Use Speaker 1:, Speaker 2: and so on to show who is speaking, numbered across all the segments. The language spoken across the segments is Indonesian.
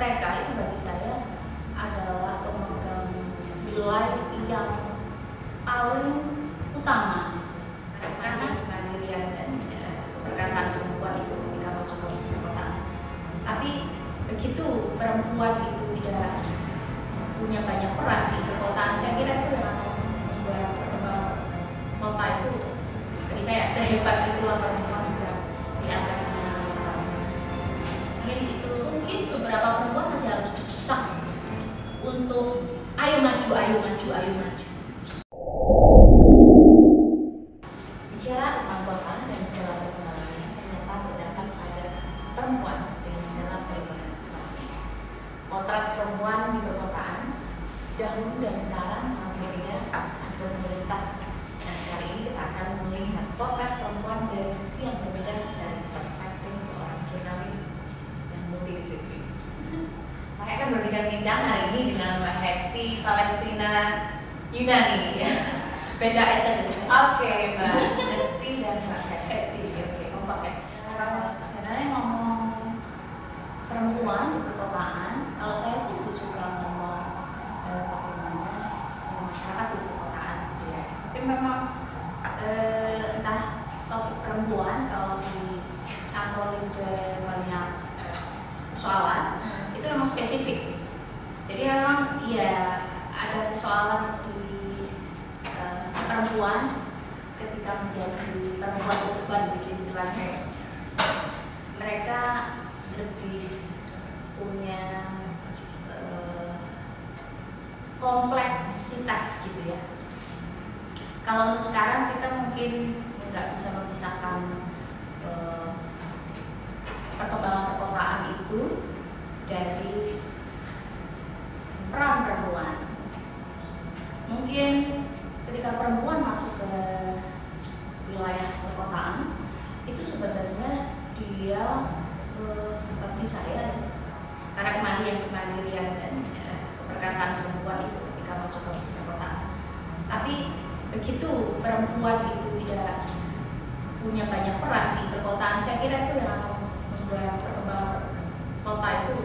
Speaker 1: mereka itu bagi saya adalah pemegang nilai yang paling utama, karena kemandirian dan keperkasaan perempuan itu ketika masuk ke perkotaan. Tapi begitu perempuan itu tidak punya banyak peran di perkotaan, saya kira itu yang akan membuat perkembangan kota itu, bagi saya sehebat itulah perempuan bisa diangkat dengan mungkin beberapa perempuan masih harus didesak untuk ayo maju.
Speaker 2: Bicara tentang kota dan segala perkembangannya, ternyata berdampak pada perempuan dengan segala perubahan ekonomi. Potret perempuan di perkotaan dahulu dan sekarang sangat berbeda atau prioritas. Dan sekali ini kita akan melihat potret perempuan dari sisi yang berbeda dari perspektif seorang jurnalis yang multidisiplin. Saya akan berbincang-bincang hari ini dengan Mbak Hepti Palestina Yunani.
Speaker 1: Beda S.
Speaker 2: Oke, Mbak Hesti dan Mbak Hepti. Oke,
Speaker 1: Sebenarnya ngomong perempuan di perkotaan, kalau saya sih lebih suka ngomong bagaimana masyarakat di perkotaan, ya. Tapi memang entah topik perempuan kalau dicantolin ke banyak persoalan itu memang spesifik. Jadi memang ya ada persoalan di perempuan ketika menjadi perempuan urban, begitu istilahnya. Mereka lebih punya kompleksitas gitu ya. Kalau untuk sekarang kita mungkin nggak bisa memisahkan perkembangan perkotaan itu dari peran perempuan. Mungkin ketika perempuan masuk ke wilayah perkotaan itu sebenarnya dia bagi saya, karena kemandirian dan keperkasaan perempuan itu ketika masuk ke perkotaan. Tapi begitu perempuan itu tidak punya banyak peran di perkotaan, saya kira itu yang akan membuat perkembangan kota itu,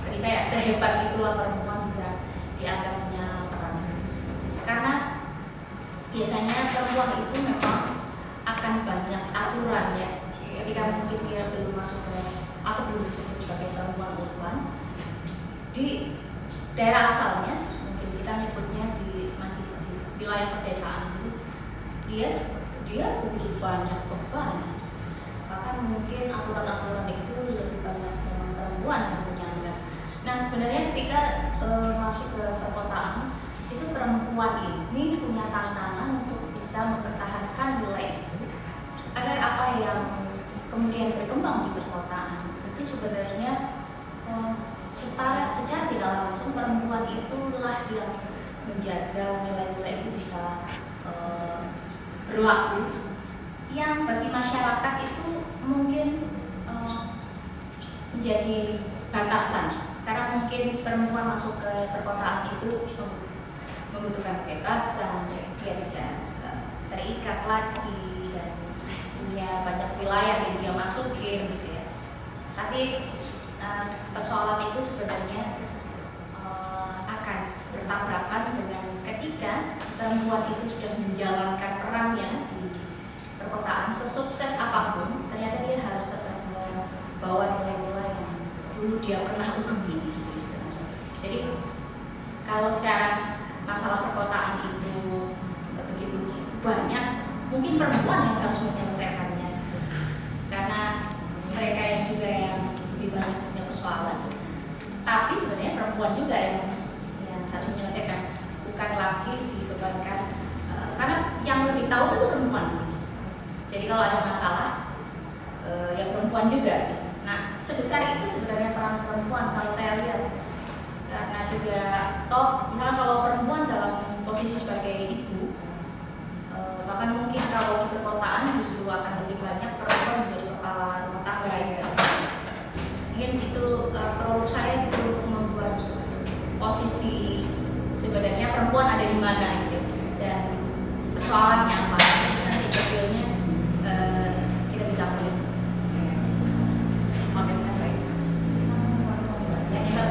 Speaker 1: bagi saya sehebat itulah perempuan bisa dianggap punya peran. Karena biasanya perempuan itu memang akan banyak aturan ya, ketika mungkin dia belum masuk ke atau belum disebut sebagai perempuan urban di daerah asalnya, mungkin kita nyebutnya masih di wilayah pedesaan gitu, dia begitu banyak beban, bahkan mungkin aturan-aturan itu lebih banyak memang perempuan yang menyangga. Nah sebenarnya ketika masuk ke perkotaan itu perempuan ini punya tantangan untuk bisa mempertahankan nilai itu agar apa yang kemudian berkembang di perkotaan itu sebenarnya secara tidak langsung perempuan itulah yang menjaga nilai-nilai itu bisa berlaku, yang bagi masyarakat itu mungkin menjadi batasan, karena mungkin perempuan masuk ke perkotaan itu membutuhkan kebebasan, dia tidak terikat lagi dan punya banyak wilayah yang dia masukin gitu ya. Tapi persoalan itu sebenarnya akan bertabrakan dengan ketika perempuan itu sudah menjalankan perannya di perkotaan sesukses apapun, ternyata dia harus tetap membawa nilai-nilai yang dulu dia pernah ugemi gitu istilahnya. Jadi kalau sekarang masalah perkotaan itu begitu banyak, mungkin perempuan yang harus menyelesaikannya, karena mereka yang juga yang lebih banyak punya persoalan. Tapi sebenarnya perempuan juga yang harus menyelesaikan, bukan lagi dibebankan, karena yang lebih tahu itu perempuan. Jadi kalau ada masalah ya perempuan juga. Nah sebesar itu sebenarnya peran perempuan kalau saya lihat, karena juga toh misalnya kalau perempuan dalam posisi sebagai ibu, bahkan mungkin kalau di perkotaan justru akan lebih banyak perempuan menjadi kepala rumah tangga ya. Mungkin itu perlu saya gitu untuk membuat posisi sebenarnya perempuan ada di mana gitu, dan persoalannya apa, nanti detailnya kita bisa melihat.
Speaker 2: Oke, saya baik. Ya, kita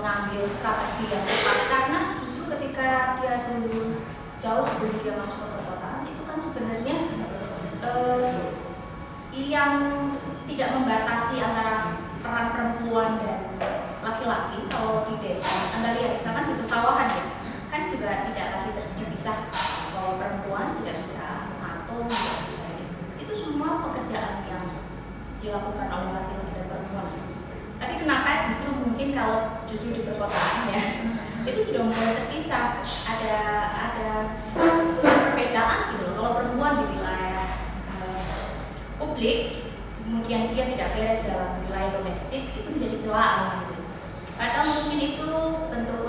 Speaker 1: mengambil strategi yang tepat, karena justru ketika dia dulu jauh sebelum dia masuk ke perkotaan itu kan sebenarnya yang tidak membatasi antara peran perempuan dan laki-laki. Kalau di desa, Anda lihat misalkan di pesawahan ya, kan juga tidak lagi dipisah bahwa perempuan tidak bisa mengatur, tidak bisa itu semua pekerjaan yang dilakukan oleh laki-laki dan perempuan. Tapi kenapa justru mungkin kalau justru di perkotaan ya itu sudah mulai terpisah, ada perbedaan gitu loh. Kalau perempuan di wilayah publik kemudian dia tidak beres dalam wilayah domestik, itu menjadi celaan gitu. Padahal mungkin itu bentuk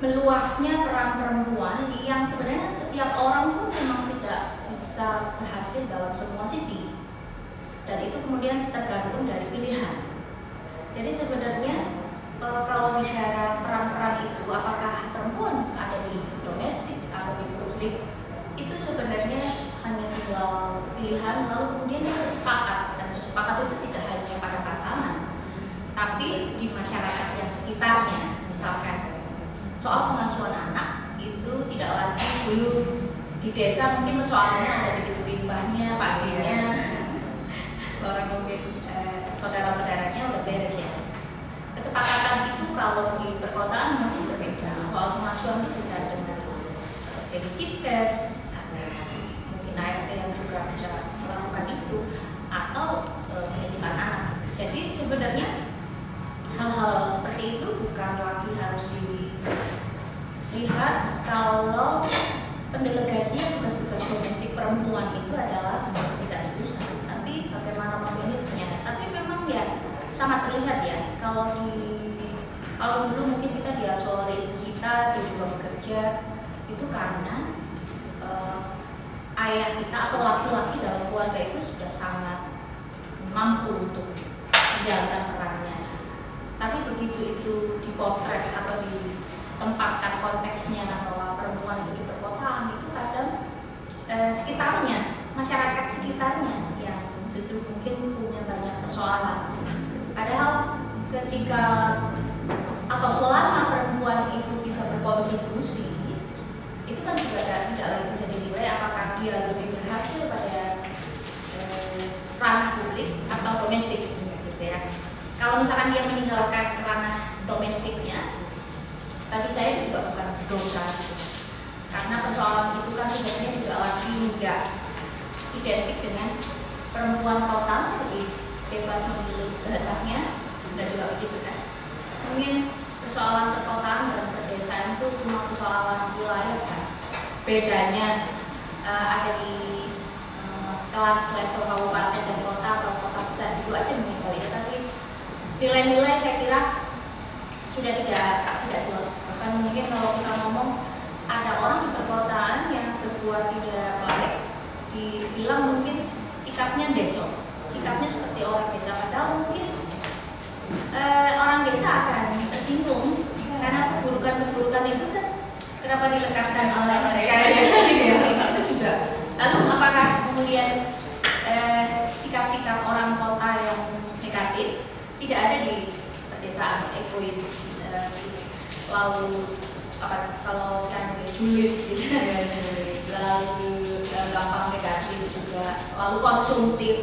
Speaker 1: meluasnya peran perempuan yang sebenarnya setiap orang pun memang tidak bisa berhasil dalam semua sisi, dan itu kemudian tergantung dari pilihan. Jadi sebenarnya kalau bicara peran-peran itu, apakah perempuan ada di domestik atau di publik, itu sebenarnya hanya tinggal pilihan, lalu kemudian dia bersepakat, dan bersepakat itu tidak hanya pada pasangan, tapi di masyarakat yang sekitarnya. Misalkan soal pengasuhan anak itu tidak lagi dulu di desa mungkin persoalannya ada di limbahnya, pakainya, orang mungkin saudara-saudaranya udah beres ya. Kesepakatan itu kalau di perkotaan mungkin berbeda. Soal pengasuhan itu bisa dengan babysitter, mungkin ART yang juga bisa melakukan itu, atau pendidikan anak. Jadi sebenarnya hal-hal seperti itu bukan lagi harus dilihat kalau pendelegasian tugas-tugas domestik perempuan itu adalah tidak diusaha, tapi bagaimana memanagenya. Tapi memang ya sangat terlihat ya, kalau dulu mungkin kita diasuh oleh ibu kita, dia juga bekerja, itu karena ayah kita atau laki-laki dalam keluarga itu sudah sangat mampu untuk menjalankan perannya. Tapi begitu itu dipotret atau ditempatkan konteksnya bahwa perempuan itu di perkotaan, itu kadang sekitarnya, masyarakat sekitarnya yang justru mungkin punya banyak persoalan. Padahal ketika atau selama perempuan itu bisa berkontribusi, itu kan juga tidak lagi bisa dinilai apakah dia lebih berhasil pada ranah publik atau domestik gitu ya. Kalau misalkan dia meninggalkan ranah domestiknya, bagi saya itu juga bukan dosa gitu. Karena persoalan itu kan sebenarnya juga lagi nggak identik dengan perempuan kota lebih bebas memilih kehendaknya, dan juga begitu kan. Mungkin persoalan perkotaan dan perdesaan itu cuma persoalan wilayah kan. Bedanya ada di kelas level kabupaten dan kota atau kota besar itu aja mungkin kali ya. Tapi nilai-nilai saya kira sudah tidak jelas. Bahkan mungkin kalau kita ngomong ada orang di perkotaan yang berbuat tidak baik, dibilang mungkin sikapnya deso, sikapnya seperti orang desa, padahal mungkin orang desa akan tersinggung karena keburukan itu kan kenapa dilekatkan oleh mereka ya, itu juga. Lalu apakah kemudian sikap-sikap orang kota yang negatif tidak ada di pedesaan, egois, lalu kalau sekarang julid gitu, lalu gampang negatif juga, lalu konsumtif,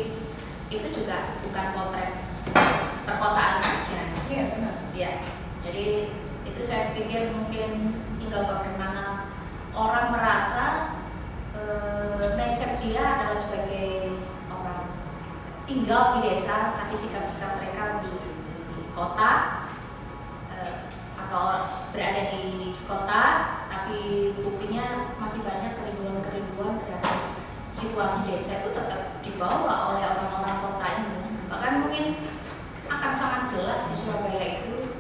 Speaker 1: itu juga bukan potret perkotaan aja.
Speaker 2: Iya benar.
Speaker 1: Ya, jadi itu saya pikir mungkin tinggal bagaimana orang merasa mindset dia adalah sebagai orang tinggal di desa, tapi sikap-sikap mereka di kota, atau berada di kota, tapi buktinya masih banyak kerinduan-kerinduan terhadap situasi desa itu tetap dibawa oleh orang-orang kota ini. Bahkan mungkin akan sangat jelas di Surabaya itu,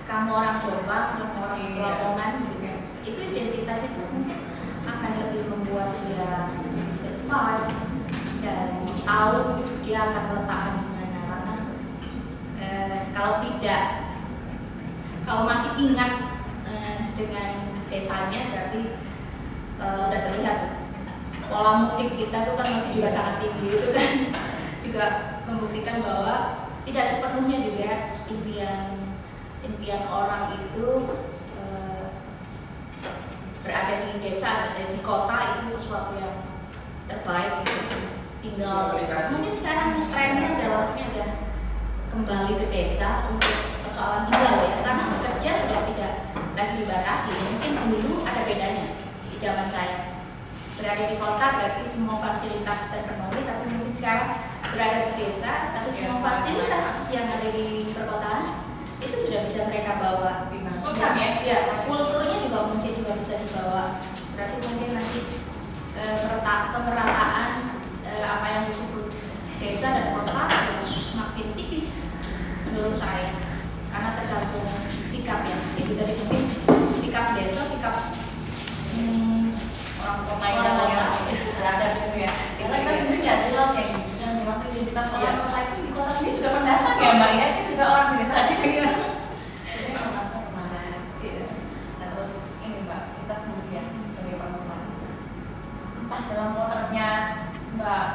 Speaker 1: kamu orang Jombang, kamu orang Lamongan, itu identitas itu mungkin akan lebih membuat dia survive dan tahu dia akan meletakkan di mana. Karena kalau masih ingat dengan desanya, berarti udah terlihat pola mudik kita itu kan masih juga sangat tinggi, itu kan juga membuktikan bahwa tidak sepenuhnya juga impian orang itu berada di desa atau di kota itu sesuatu yang terbaik gitu. Tinggal mungkin sekarang trennya sudah kembali ke desa untuk persoalan tinggal ya, karena bekerja sudah tidak lagi dibatasi. Mungkin dulu ada bedanya di zaman saya, berada di kota berarti semua fasilitas terpenuhi, tapi mungkin sekarang berada di desa tapi semua fasilitas yang ada di perkotaan itu sudah bisa mereka bawa di mana. Ya, kulturnya juga mungkin bisa dibawa. Berarti mungkin nanti kemerataan apa yang disebut desa dan kota semakin tipis menurut saya, karena tergantung sikap ya. Jadi tadi mungkin sikap desa, sikap orang kota yang berada gitu ya. Karena kita sendiri nggak jelas yang dimaksud identitas orang kota itu di kota sendiri juga pendatang ya mbak ya, kan juga orang desa aja gitu. Nah terus ini mbak, kita sendiri ya sebagai perempuan, entah dalam potretnya mbak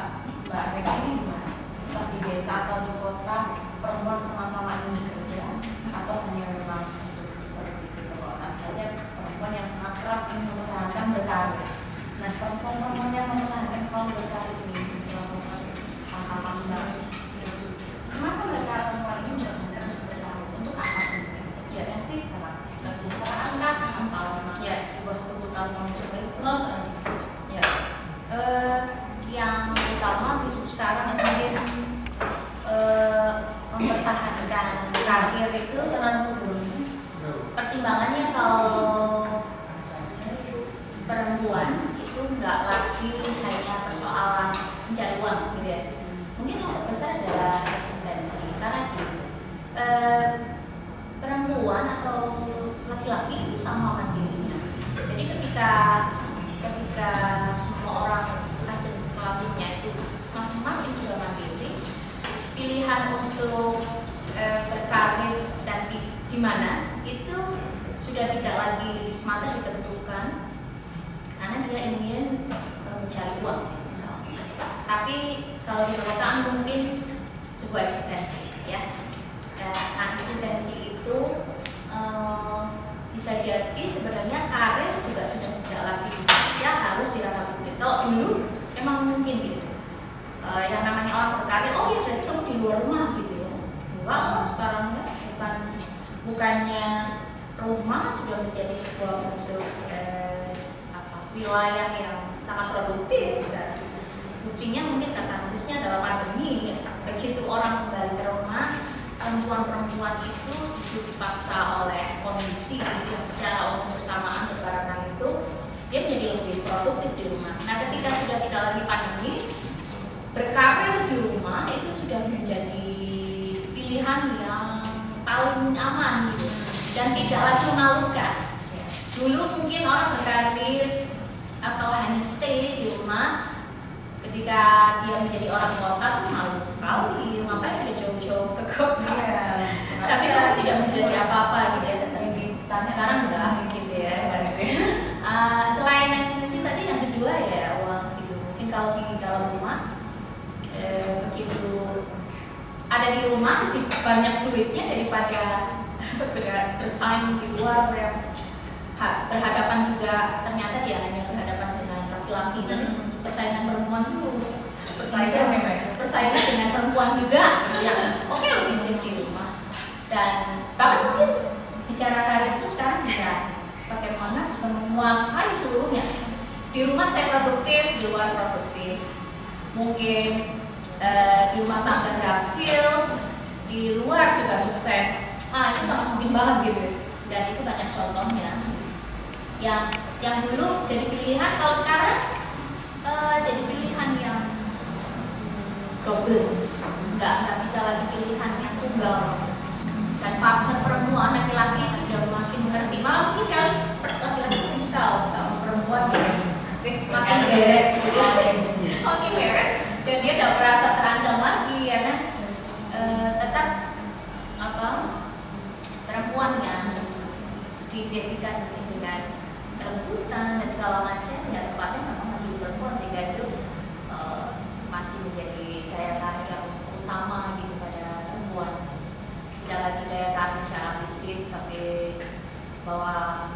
Speaker 1: Rebecca ini gimana? Entah di desa atau di kota, perempuan sama-sama ingin bekerja atau hanya memang untuk di perkotaan saja perempuan yang sangat keras ingin mempertahankan berkarir. Nah perempuan yang mempertahankan selalu berkarir ini melakukan hal-hal mbak, kenapa mereka perempuan ini berkarir berkarir untuk apa sebenarnya? Ya sih kesejahteraan kah atau memang sebuah kebutuhan konsumerisme? Ya yang utama itu sekarang mungkin mempertahankan karir itu selalu pertimbangannya. Kalau perempuan itu nggak lagi hanya persoalan mencari uang gitu ya, mungkin yang terbesar adalah eksistensi. Karena perempuan atau laki-laki itu sama mandirinya. Jadi ketika semua orang jenis kelaminnya itu masing-masing sudah mandiri, pilihan untuk berkarir dan di mana itu sudah tidak lagi semata ditentukan karena dia ingin mencari uang misalnya. Tapi kalau di perkotaan mungkin sebuah eksistensi ya. Nah eksistensi itu bisa jadi sebenarnya karir juga sudah tidak lagi ya harus di ranah publik. Kalau dulu emang mungkin gitu, yang namanya orang berkarir, oh ya berarti kamu di luar rumah gitu ya. Enggak, sekarang ya bukannya rumah sudah menjadi sebuah bentuk wilayah yang sangat produktif. Buktinya mungkin katarsisnya adalah pandemi. Begitu orang kembali ke rumah, perempuan-perempuan itu dipaksa oleh kondisi yang secara umum bersamaan berbarengan itu dia menjadi lebih produktif di rumah. Nah ketika sudah tidak lagi pandemi, berkarir di rumah itu sudah menjadi pilihan yang paling aman gitu, dan tidak lagi memalukan. Dulu mungkin orang berkarir atau hanya stay di rumah, ketika dia menjadi orang kota tuh malu sekali, ngapain udah jauh-jauh ke kota. Tapi kalau tidak menjadi apa-apa gitu ya, sekarang enggak gitu ya. Selain eksistensi tadi yang kedua ya uang gitu. Mungkin kalau di dalam rumah begitu ada di rumah lebih banyak duitnya daripada bersaing di luar yang berhadapan juga ternyata dia hanya berhadapan dengan laki-laki dan persaingan perempuan dulu. Persaingan dengan perempuan juga yang oke lebih safe di rumah. Dan bahkan mungkin bicara karir itu sekarang bisa bagaimana bisa menguasai seluruhnya. Di rumah saya produktif, di luar produktif. Mungkin di rumah tangga berhasil, di luar juga sukses. Nah itu sangat mungkin banget gitu. Dan itu banyak contohnya. Yang dulu jadi pilihan, kalau sekarang jadi pilihan yang double, nggak bisa lagi pilihan yang tunggal. Dan partner perempuan laki-laki itu sudah makin mengerti. Malah mungkin kali laki-laki pun suka sama perempuan ya, makin beres, makin beres, dan dia tidak merasa terancam lagi karena tetap perempuan yang diidentikan dengan kelembutan dan segala macam ya, tempatnya memang masih di perempuan, sehingga itu masih menjadi daya tarik yang utama gitu pada perempuan. bahwa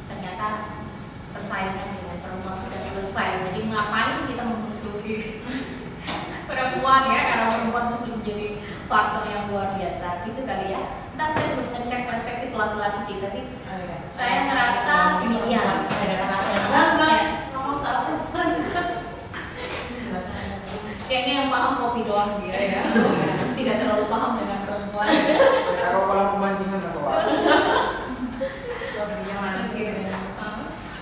Speaker 1: ternyata persaingan dengan perempuan sudah selesai. Jadi ngapain kita memusuhi perempuan ya, karena perempuan itu sudah menjadi partner yang luar biasa gitu kali ya. Entah saya belum ngecek perspektif laki-laki sih, tapi saya ngerasa demikian. Kayaknya yang paham kopi doang dia ya, tidak terlalu paham dengan perempuan.
Speaker 3: Kalau kolam pemancingan atau apa?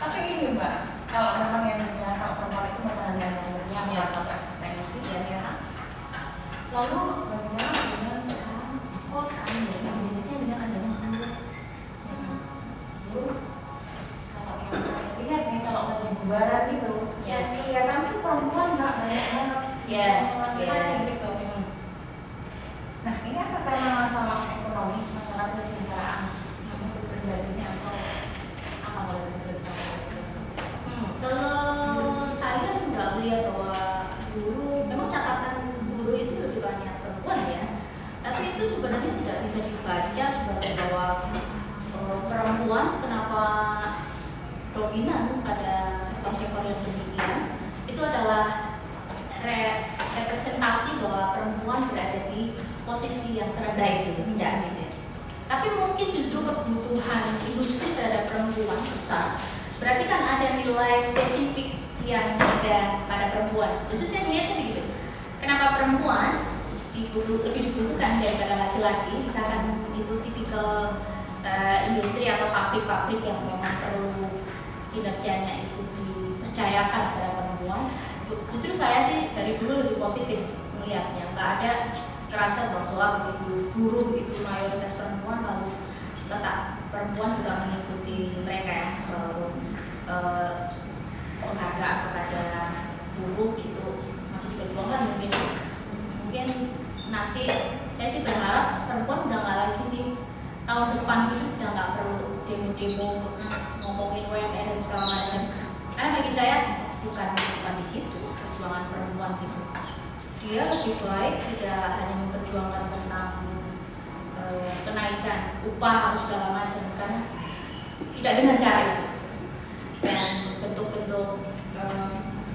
Speaker 2: Tapi gini Mbak, kalau memang yang namanya hak perempuan itu memperhatikan umumnya
Speaker 1: Ya.
Speaker 2: satu eksistensi
Speaker 1: Ya.
Speaker 2: ya. Lalu bagaimana dengan sekarang kota yang identiknya dengan adanya buruh? Kalau yang saya lihat nih kalau lagi bubaran gitu,
Speaker 1: Ya.
Speaker 2: yang kelihatan tuh perempuan nggak banyak banget.
Speaker 1: Ya.
Speaker 2: Laki-laki gitu. Nah ini apa karena masalah ekonomi, masalah kesejahteraan untuk pribadinya atau apa kalau dari sudut pandang terus?
Speaker 1: Kalau saya nggak melihat bahwa guru, memang catatan guru itu lebih banyak perempuan ya, tapi itu sebenarnya tidak bisa dibaca sebagai bahwa perempuan kenapa dominan pada sektor-sektor yang demikian. Itu adalah representasi bahwa perempuan berada di posisi yang serendah itu, tidak gitu ya. Tapi mungkin justru kebutuhan industri terhadap perempuan besar. Berarti kan ada nilai spesifik yang ada pada perempuan. Justru saya melihatnya begitu. Kenapa perempuan lebih dibutuhkan daripada laki-laki? Misalkan itu tipikal industri atau pabrik-pabrik yang memang perlu kinerjanya itu dipercayakan pada perempuan. Justru saya sih dari dulu lebih positif melihatnya. Nggak ada kerasa bahwa begitu buruh itu mayoritas perempuan lalu letak perempuan juga mengikuti mereka ya, penghargaan kepada buruh itu masih diperjuangkan. Mungkin nanti saya sih berharap perempuan udah nggak lagi sih tahun depan itu sudah nggak perlu demo-demo ngomongin UMR dan segala macam, karena bagi saya bukan di situ perjuangan perempuan gitu. Dia lebih baik tidak hanya memperjuangkan tentang kenaikan upah atau segala macam, kan tidak dengan cara itu, dan bentuk-bentuk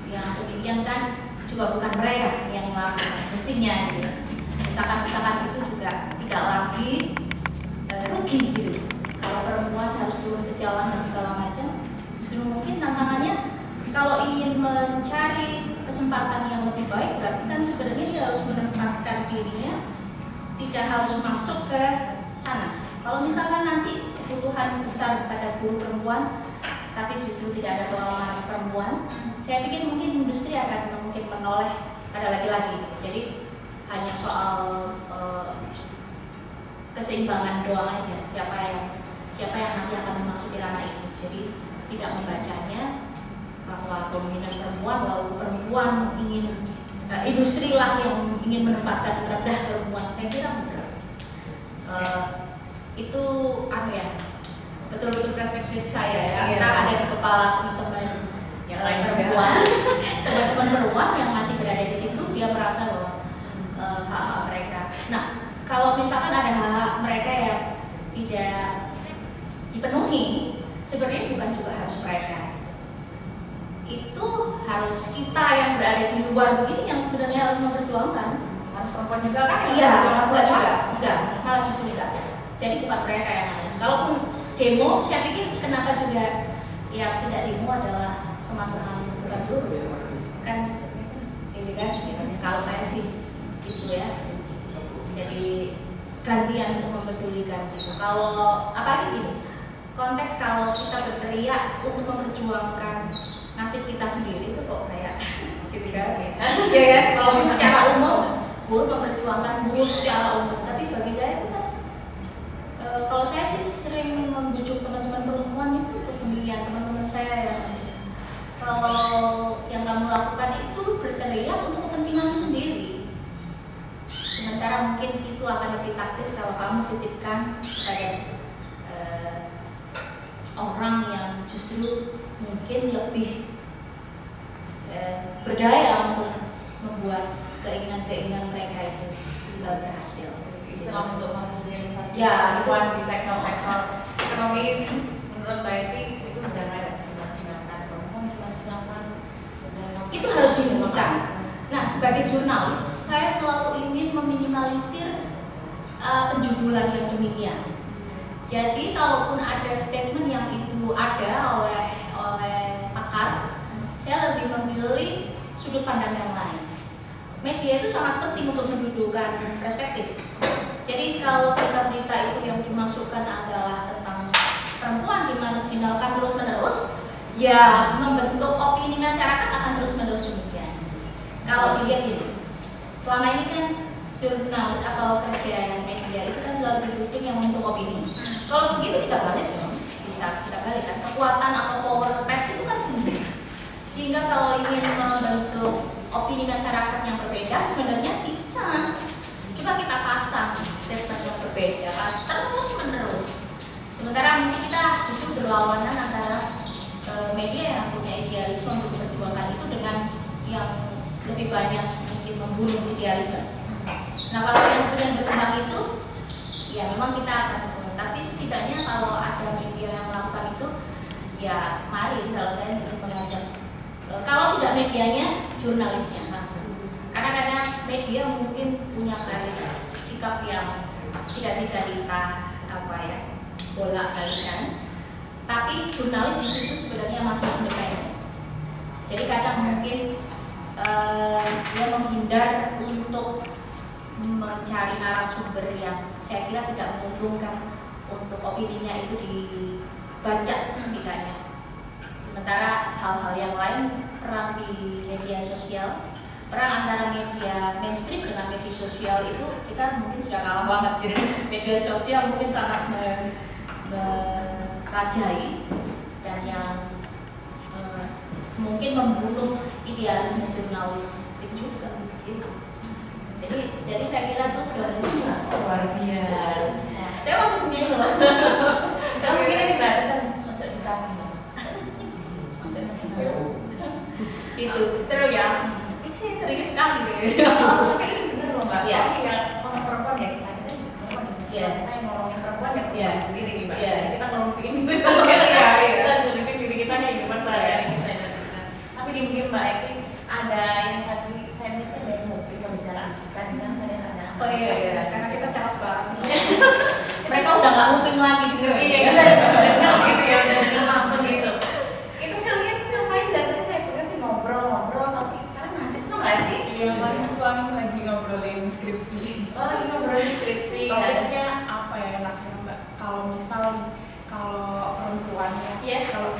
Speaker 1: yang demikian kan juga bukan mereka yang melakukan mestinya gitu. Desakan-desakan itu juga tidak lagi rugi gitu. Kalau perempuan harus turun ke jalan dan segala macam, justru mungkin tantangannya kalau ingin mencari kesempatan yang lebih baik, berarti kan sebenarnya dia harus menempatkan dirinya, tidak harus masuk ke sana. Kalau misalkan nanti kebutuhan besar pada buruh perempuan, tapi justru tidak ada perlawanan perempuan, saya pikir mungkin industri akan mungkin menoleh pada laki-laki. Jadi hanya soal keseimbangan doang aja, siapa yang nanti akan memasuki ranah itu. Jadi tidak membacanya bahwa dominan perempuan lalu perempuan ingin industri lah yang ingin menempatkan rendah perempuan. Saya kira enggak. Itu betul-betul perspektif saya ya. Kita ada di kepala teman-teman yang perempuan, teman-teman perempuan yang masih berada di situ, dia merasa bahwa hak-hak mereka. Nah, kalau misalkan ada hak-hak mereka yang tidak dipenuhi, sebenarnya bukan juga harus mereka. Itu harus kita yang berada di luar begini yang sebenarnya harus memperjuangkan.
Speaker 2: Harus perempuan juga kan?
Speaker 1: Iya, enggak, malah justru enggak. Jadi bukan mereka yang harus. Kalaupun demo, saya pikir kenapa juga yang tidak demo adalah teman-teman bukan buruh, kan? Ini kan, kalau saya sih gitu ya. Jadi gantian untuk mempedulikan gitu. Kalau apalagi gini, konteks kalau kita berteriak untuk memperjuangkan nasib kita sendiri itu kok kayak gitu kan? Ya ya. Kalau secara umum buruh memperjuangkan buruh secara umum, tapi bagi saya itu kan kalau saya sih sering membujuk teman-teman perempuan itu untuk pemilihan teman-teman saya yang kalau yang kamu lakukan itu berteriak untuk kepentingan sendiri. Sementara mungkin itu akan lebih taktis kalau kamu titipkan pada orang yang justru mungkin lebih berdaya untuk membuat keinginan-keinginan mereka itu berhasil.
Speaker 2: Istilah untuk merealisasi
Speaker 1: Ya,
Speaker 2: perempuan di sektor-sektor ekonomi. Menurut Mbak Eti itu sudah nggak ada dimarginalkan perempuan, dimarginalkan
Speaker 1: itu harus dihentikan. Nah, sebagai jurnalis, saya selalu ingin meminimalisir penjudulan yang demikian. Jadi, kalaupun ada statement yang itu ada oleh pakar, saya lebih memilih sudut pandang yang lain. Media itu sangat penting untuk mendudukkan perspektif. Jadi, kalau berita-berita itu yang dimasukkan adalah tentang perempuan dimarginalkan terus-menerus, ya membentuk opini masyarakat akan terus-menerus demikian. Kalau dilihat ini, selama ini kan jurnalis atau kerja media itu kan selalu berkutik yang membentuk opini. Kalau begitu kita balik dong, bisa kita balik kan. Kekuatan atau power pers itu kan tinggi. Sehingga kalau ingin membentuk opini masyarakat yang berbeda, sebenarnya kita coba kita pasang statement yang berbeda terus-menerus. Sementara mungkin kita justru berlawanan antara media yang punya idealisme untuk memperjuangkan itu dengan yang lebih banyak mungkin membunuh idealisme. Nah, kalau yang kemudian berkembang itu, ya memang kita akan berkembang. Tapi setidaknya kalau ada media yang melakukan itu, ya mari kalau saya ingin mengajak. Kalau tidak medianya, jurnalisnya langsung. Karena media mungkin punya garis sikap yang tidak bisa kita bolak-balikan. Tapi jurnalis di situ sebenarnya masih independen. Jadi kadang mungkin dia menghindar untuk mencari narasumber yang saya kira tidak menguntungkan untuk opininya itu dibaca setidaknya. Sementara hal-hal yang lain, perang di media sosial, perang antara media mainstream dengan media sosial itu kita mungkin sudah kalah banget gitu. Media sosial mungkin sangat merajai dan yang mungkin membunuh idealisme jurnalistik juga gitu. Jadi saya kira itu sudah ada
Speaker 2: luar biasa.
Speaker 1: Saya masih punya itu loh.
Speaker 2: Dan mungkin ini gratisan untuk kita mas.
Speaker 1: Gitu, seru ya. Ini sih serius sekali deh.
Speaker 2: Tapi ini bener loh mbak.
Speaker 1: Iya.
Speaker 2: Ya perempuan ya kita juga perempuan.
Speaker 1: Iya.
Speaker 2: Kita yang ngomongin perempuan ya
Speaker 1: Iya.
Speaker 2: sendiri nih mbak.
Speaker 1: Iya.
Speaker 2: Kita ngomongin
Speaker 1: Iya.
Speaker 2: kita jadikan diri kita kehidupan sehari-hari kita. Tapi di mungkin mbak Eti ada yang tadi saya lihat sih dari mobil pembicaraan kita di sana saya tanya.
Speaker 1: Oh iya, karena kita ceras banget. Mereka udah nggak nguping lagi denger.
Speaker 2: Iya, gitu ya, udah langsung gitu. Itu kalian ngapain datang? Saya pikir sih ngobrol-ngobrol, tapi kalian mahasiswa nggak sih?
Speaker 4: Iya, mahasiswa nih lagi ngobrolin skripsi.
Speaker 2: Oh, lagi ngobrolin skripsi.
Speaker 4: Topiknya apa ya enaknya mbak? Kalau misal nih, kalau perempuan ya,
Speaker 1: Iya.
Speaker 4: kalau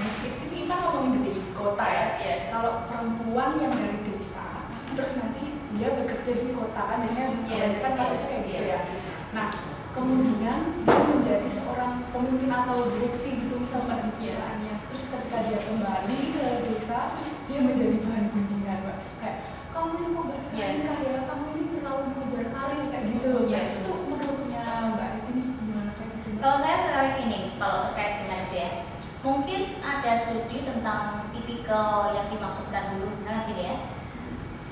Speaker 4: kita ngomongin di kota ya,
Speaker 1: Iya.
Speaker 4: kalau perempuan yang dari desa, terus nanti dia bekerja di kota kan, biasanya kebanyakan kasusnya kayak gitu ya. Nah, kemudian dia menjadi seorang pemimpin atau direksi gitu misalnya perusahaannya. Terus ketika dia kembali ke desa, terus dia menjadi bahan gunjingan mbak. Kayak kamu ini kok gak nikah ya, kamu ini terlalu mengejar karir kayak gitu.
Speaker 1: Iya.
Speaker 4: Itu menurutnya mbak ini gimana kayak gitu?
Speaker 1: Kalau saya terkait ini, kalau terkait dengan itu ya, mungkin ada studi tentang tipikal yang dimaksudkan dulu, misalnya gini ya,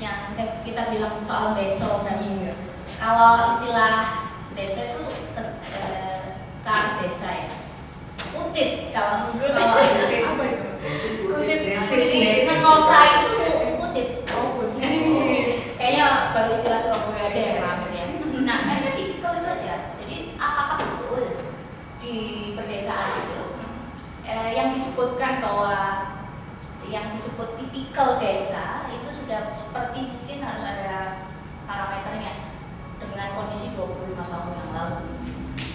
Speaker 1: yang kita bilang soal deso dan kalau istilah deso itu ke arah desa ya, kutip kalau
Speaker 4: Apa itu?
Speaker 1: kutip di kota itu kutip, kayaknya baru istilah Surabaya aja yang ramai ya. Nah, kayaknya tipikal itu aja. Jadi apakah betul di pedesaan itu yang disebutkan bahwa yang disebut tipikal desa itu sudah seperti mungkin harus ada parameternya dengan kondisi 25 tahun yang lalu.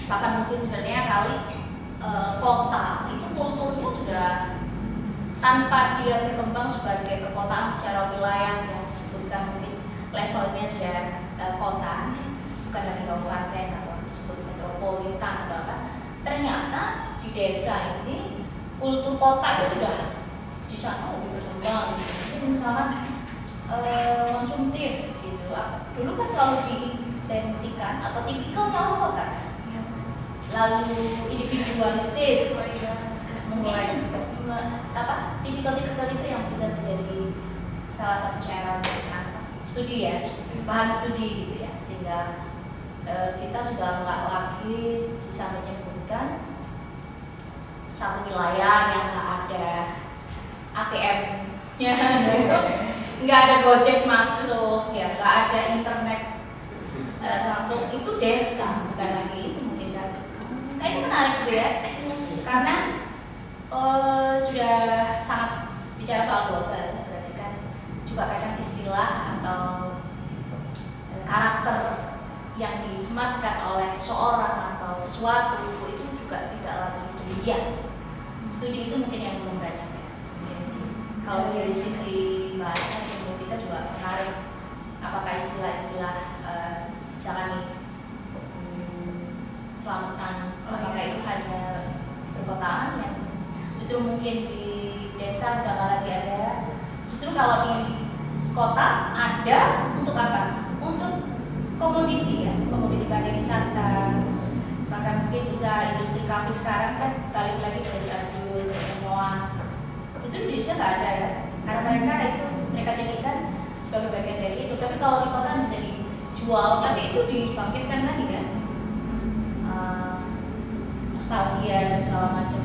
Speaker 1: Bahkan mungkin sebenarnya kali kota itu kulturnya sudah tanpa dia berkembang sebagai perkotaan secara wilayah yang disebutkan mungkin levelnya sudah kota, bukan lagi kabupaten atau disebut metropolitan atau apa. Ternyata di desa ini kultur kota itu sudah di sana lebih berkembang. Jadi misalkan konsumtif gitu. Dulu kan selalu diidentikan atau tipikalnya orang kota. Lalu individualistis. Mungkin apa tipikal-tipikal itu yang bisa menjadi salah satu cara studi ya, bahan studi gitu ya, sehingga kita sudah nggak lagi bisa menyebutkan satu wilayah yang nggak ada ATM-nya, nggak ada Gojek masuk, ya nggak ada internet langsung, itu desa, bukan lagi itu mungkin kan. Nah ini menarik tuh ya, karena sudah sangat bicara soal global, berarti kan juga kadang istilah atau karakter yang disematkan oleh seseorang atau sesuatu itu juga tidak lagi demikian. Studi itu mungkin yang belum banyak ya. Kalau dari sisi bahasa sih menurut kita juga menarik. Apakah istilah-istilah jangan nih selamatan, apakah itu hanya perkotaan yang justru mungkin di desa udah nggak lagi ada. Justru kalau di kota ada untuk apa? Untuk komoditi ya, komoditi pariwisata. Bahkan mungkin usaha industri kafe sekarang kan balik lagi dari jadul, pertemuan. Justru di desa nggak ada ya, karena mereka jadikan sebagai bagian dari itu. Tapi kalau di kota bisa dijual, tapi itu dibangkitkan lagi kan, nostalgia dan segala macam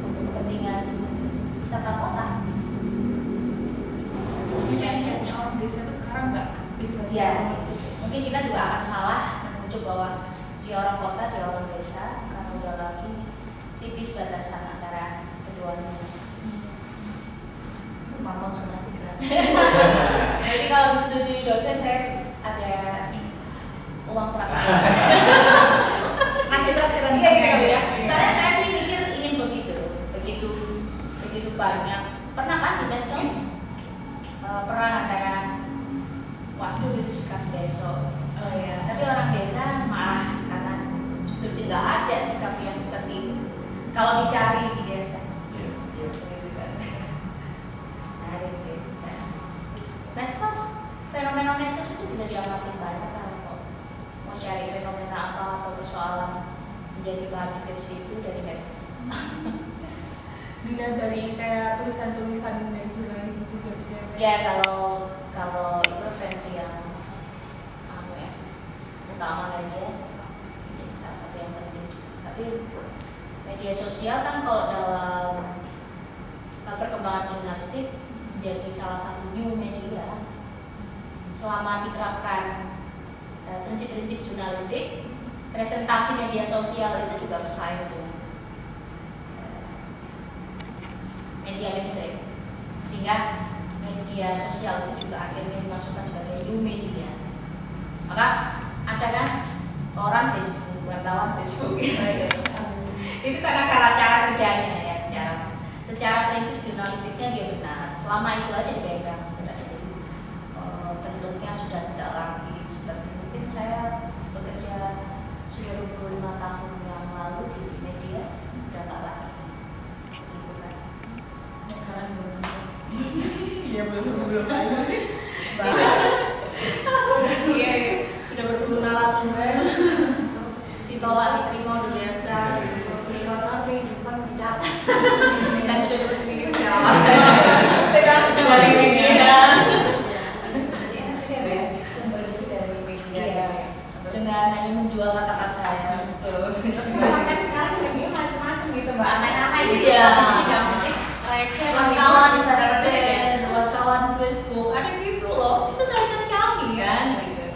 Speaker 1: untuk kepentingan wisata kota.
Speaker 4: Mindsetnya orang desa itu sekarang nggak desa.
Speaker 1: Ya, gitu. Mungkin kita juga akan salah menunjuk bahwa dia orang kota, dia orang desa, karena udah lagi tipis batasan antara keduanya. Rumah konsultasi gratis. Jadi kalau disetujui dosen, saya ada uang traktir. Nanti traktiran ya. Soalnya saya sih mikir ingin begitu banyak. Pernah kan di medsos perang antara waduh itu sikap besok.
Speaker 4: Oh ya.
Speaker 1: Tapi orang desa marah karena justru tidak ada sikap yang seperti itu. Kalau dicari di desa. Medsos, fenomena medsos itu bisa diamati banyak kan. Mau cari fenomena apa atau persoalan menjadi bahan skripsi itu dari medsos.
Speaker 4: Dilihat dari kayak tulisan-tulisan dari jurnalis itu juga bisa.
Speaker 1: Ya kalau itu referensi yang utama lagi ya, jadi salah satu yang penting. Tapi media sosial kan kalau dalam perkembangan jurnalistik menjadi salah satu new media. Selama diterapkan prinsip-prinsip jurnalistik, presentasi media sosial itu juga bersaing dengan media mainstream, sehingga media sosial itu juga akhirnya dimasukkan sebagai new media. Maka ada kan orang Facebook, wartawan Facebook, itu karena cara kerjanya ya, secara prinsip jurnalistiknya dia benar. Selama itu aja dipegang sebenarnya. Jadi bentuknya sudah tidak lagi seperti mungkin saya bekerja sudah 25 tahun yang lalu di media, sudah nggak lagi gitu kan. Sekarang belum.
Speaker 4: Iya belum lagi.
Speaker 1: Iya, sudah berguru narasumber, ditolak diterima udah biasa, diterima tapi bukan bicara, kan sudah dapat pikir jawab, tegang dari media, sumber itu dari media, dengan hanya menjual kata-kata ya, betul.
Speaker 2: Kan sekarang media macam-macam gitu mbak, anak-anak itu
Speaker 1: Iya.
Speaker 2: receh,
Speaker 1: Wartawan Instagram, wartawan Facebook, ada gitu loh, itu saingan kami kan, gitu.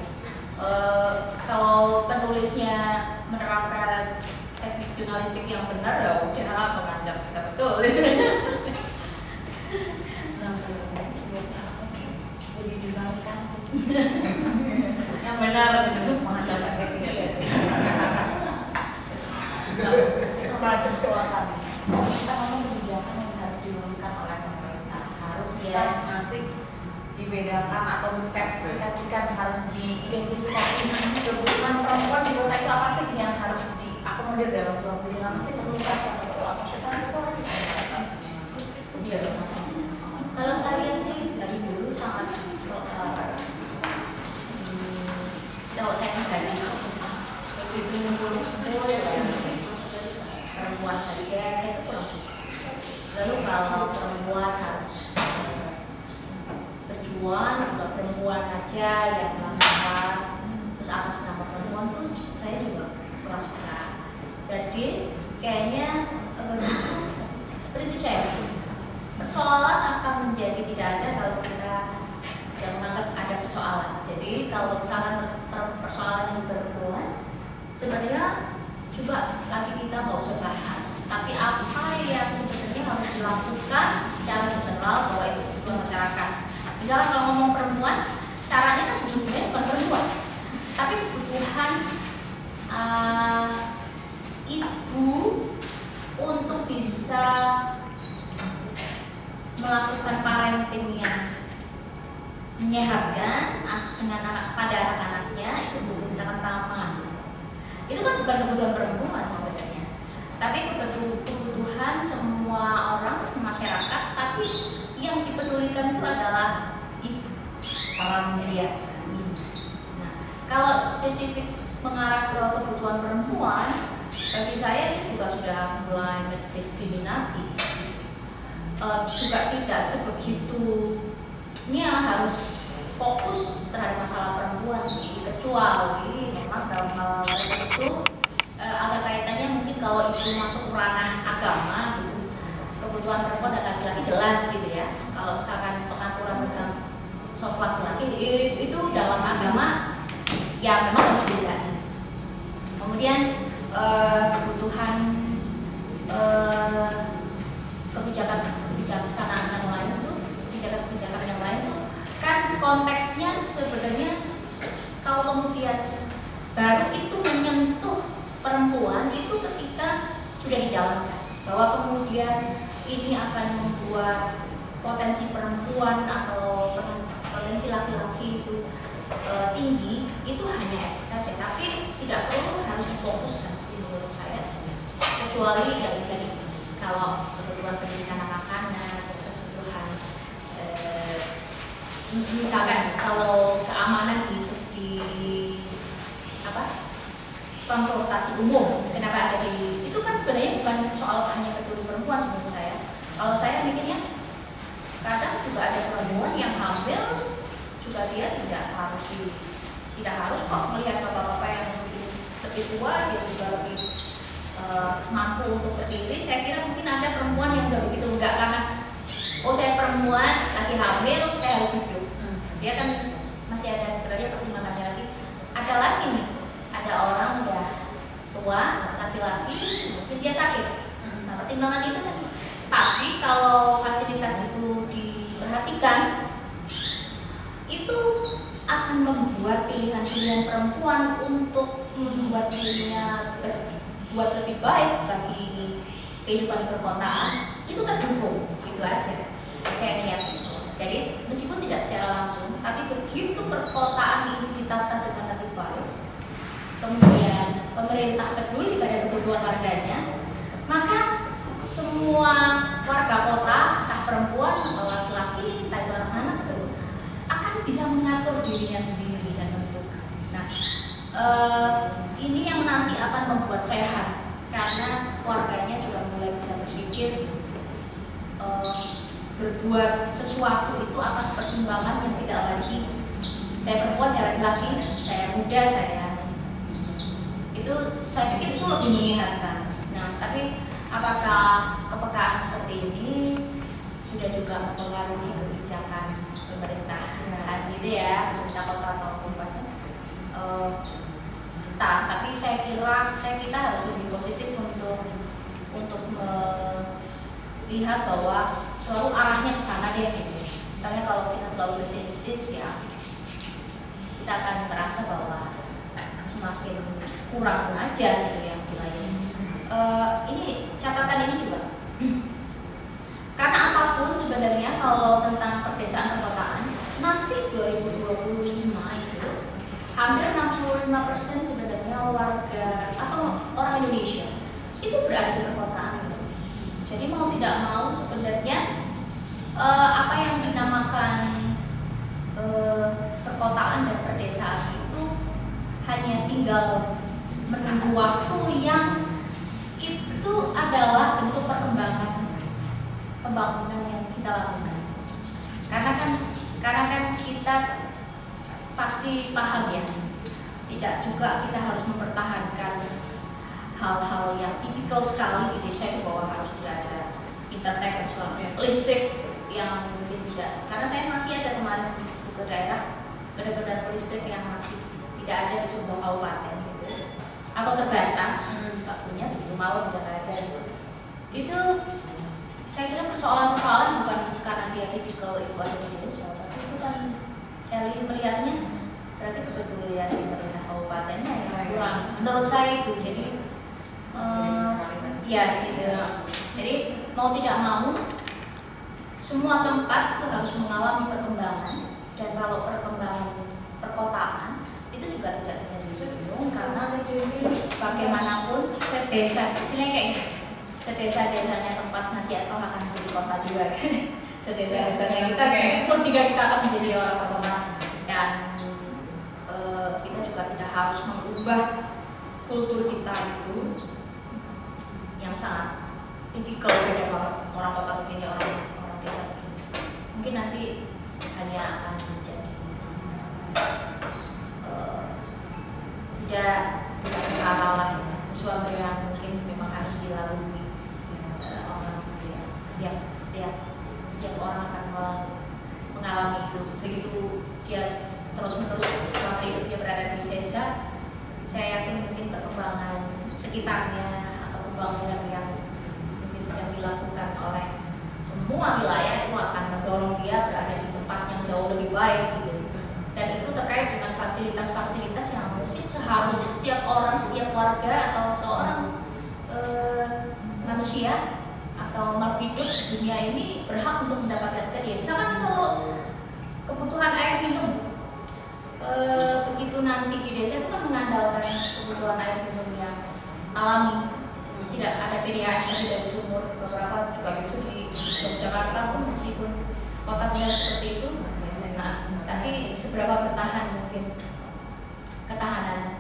Speaker 1: Kalau penulisnya menerapkan teknik jurnalistik yang benar ya udah mengancam kita betul.
Speaker 2: jadi jurnalis kampus.
Speaker 1: Yang benar mengancam kita. Kita ngomong kebijakan yang harus dirumuskan oleh pemerintah, harus ya
Speaker 2: masing dibedakan atau dispesifikasikan, harus diidentifikasi kebutuhan perempuan di kota itu apa sih yang harus diakomodir dalam kelompok apa sih kebutuhan atau apa sih
Speaker 1: kalau saya sih dari dulu sangat kalau saya mengkaji begitu perempuan saja saya itu kurang suka. Lalu kalau perempuan harus berjuang, juga perempuan aja yang melakukan terus atas nama perempuan tuh saya juga kurang suka. menjadi tidak ada kalau kita tidak menganggap ada persoalan. Jadi kalau misalkan persoalan yang berhubungan, sebenarnya coba lagi kita nggak usah bahas. Tapi apa yang sebenarnya harus dilakukan secara general bahwa itu kebutuhan masyarakat. Misalnya kalau ngomong perempuan, caranya kan sebenarnya bukan perempuan, tapi kebutuhan ibu untuk bisa melakukan parenting yang menyehatkan dengan pada anak-anaknya, itu butuh misalkan taman. Itu kan bukan kebutuhan perempuan sebenarnya, tapi kebutuhan semua orang, semua masyarakat. Tapi yang dipedulikan itu adalah ibu, para melihat. Nah, kalau spesifik mengarah ke kebutuhan perempuan, bagi saya itu juga sudah mulai mendiskriminasi. Juga tidak sebegitunya harus fokus terhadap masalah perempuan sih, kecuali memang dalam hal itu ada kaitannya mungkin kalau itu masuk ranah agama gitu, kebutuhan perempuan dan laki-laki jelas gitu ya. Kalau misalkan pengaturan tentang soft laki-laki itu dalam agama ya memang harus dibedakan. Kemudian kebutuhan kebijaksanaan yang lain itu, kebijakan yang lain itu kan konteksnya sebenarnya kalau kemudian baru itu menyentuh perempuan itu ketika sudah dijalankan, bahwa kemudian ini akan membuat potensi perempuan atau potensi laki-laki itu tinggi, itu hanya efek saja, tapi tidak perlu harus difokuskan sih menurut saya, kecuali yang tadi kalau kebutuhan pendidikan anak-anak, kebutuhan misalkan kalau keamanan di transportasi umum, kenapa ada di itu kan sebenarnya bukan soal hanya peduli perempuan menurut saya. Kalau saya mikirnya kadang juga ada perempuan yang hamil juga dia tidak harus kok melihat bapak-bapak yang lebih tua, dia juga lebih mampu untuk berdiri. Saya kira mungkin ada perempuan yang udah begitu enggak, karena saya perempuan lagi hamil saya harus hidup. Dia kan masih ada sebenarnya pertimbangannya lagi. Ada lagi nih, ada orang udah tua laki-laki mungkin dia sakit. Nah, pertimbangan itu kan. Tapi kalau fasilitas itu diperhatikan, itu akan membuat pilihan-pilihan perempuan untuk membuat dirinya berbuat lebih baik bagi kehidupan perkotaan itu terdukung, gitu aja saya lihat. Jadi meskipun tidak secara langsung, tapi begitu perkotaan ini ditata dengan lebih baik, kemudian pemerintah peduli pada kebutuhan warganya, maka semua warga kota, entah perempuan atau laki-laki, entah itu anak-anak, akan bisa mengatur dirinya sendiri dan tentukan. Nah, ini yang nanti akan membuat sehat, karena warganya sudah mulai bisa berpikir berbuat sesuatu itu atas pertimbangan yang tidak lagi saya perempuan, saya laki-laki, saya muda, itu saya pikir itu lebih menyehatkan. Nah, tapi apakah kepekaan seperti ini sudah juga mempengaruhi kebijakan pemerintahan gitu ya, pemerintah kota atau kabupaten? Entah, tapi saya kira kita harus lebih positif untuk melihat bahwa selalu arahnya ke sana deh gitu. Misalnya kalau kita selalu pesimistis ya kita akan merasa bahwa semakin kurang aja gitu yang dilayani. Ini catatan ini juga karena apapun sebenarnya kalau tentang perdesaan perkotaan nanti 2025 itu hampir 65% sebenarnya warga atau orang Indonesia itu berada di perkotaan. Jadi mau tidak mau sebenarnya apa yang dinamakan perkotaan dan perdesaan itu hanya tinggal menunggu waktu yang itu adalah bentuk pembangunan yang kita lakukan. Karena kan kita pasti paham ya, tidak juga kita harus mempertahankan hal-hal yang tipikal sekali di desa itu, bahwa harus tidak ada internet dan sebagainya, listrik yang mungkin tidak tidak, karena saya masih ada kemarin ke daerah benar-benar listrik yang masih tidak ada di sebuah kabupaten gitu, atau terbatas waktunya gitu, malam udah nggak ada gitu. Itu saya kira persoalan-persoalan bukan karena dia tipikal itu ada di desa, tapi itu kan saya melihatnya berarti kepedulian pemerintah kabupatennya yang kurang menurut saya itu. Jadi ya gitu. Jadi mau tidak mau semua tempat itu harus mengalami perkembangan, dan kalau perkembangan perkotaan itu juga tidak bisa dibendung karena bagaimanapun sedesa, istilahnya kayak sedesa-desanya tempat nanti atau akan menjadi kota juga. Sedesa-desanya kita pun juga kita akan menjadi orang kota, dan kita juga tidak harus mengubah kultur kita itu yang sangat tipikal beda orang kota begini, orang desa begini. Mungkin nanti hanya akan menjadi tidak terkala lah, sesuatu yang mungkin memang harus dilalui orang ya. Setiap orang akan mengalami itu. Begitu dia terus-menerus selama hidupnya berada di desa, saya yakin mungkin perkembangan sekitarnya atau pembangunan yang mungkin sedang dilakukan oleh semua wilayah itu akan mendorong dia berada di tempat yang jauh lebih baik gitu. Dan itu terkait dengan fasilitas-fasilitas yang mungkin seharusnya setiap orang, setiap warga atau seorang manusia atau makhluk hidup di dunia ini berhak untuk mendapatkan dia. Misalkan kalau kebutuhan air minum begitu nanti di desa itu kan mengandalkan kebutuhan air minum yang alami, tidak ada PDAM dari sumur. Beberapa juga itu di Yogyakarta pun meskipun kota besar seperti itu, tapi seberapa bertahan mungkin ketahanan